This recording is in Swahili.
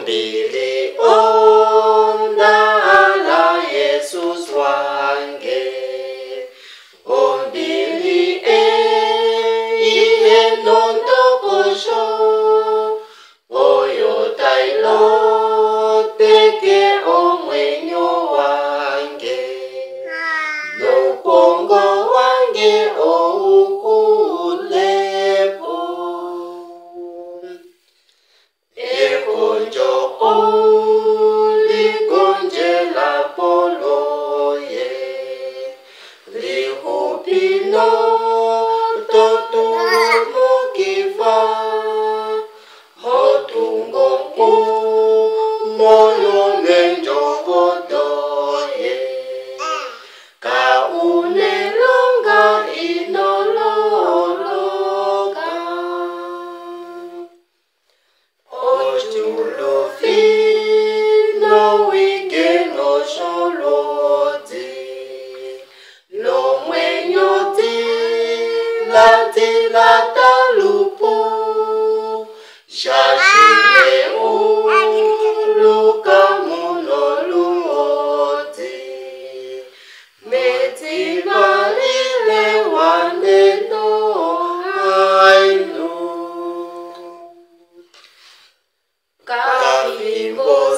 Ombili ondala Jesus wange. Ombili iye nondo kosho. Oyo tailo teke omwenyo wange. No pongo wange oukulepo. Ekonjo likonjela poloye. Lihupino totu mukiva. Hotungonku moyo nenjogodoye. Kaunelonga inolologa. Ojulufino wigeno sholoti. No mwenyoti la talupo. Shashile luka munoluoti. Meti valile waneno ainu. Kafimbo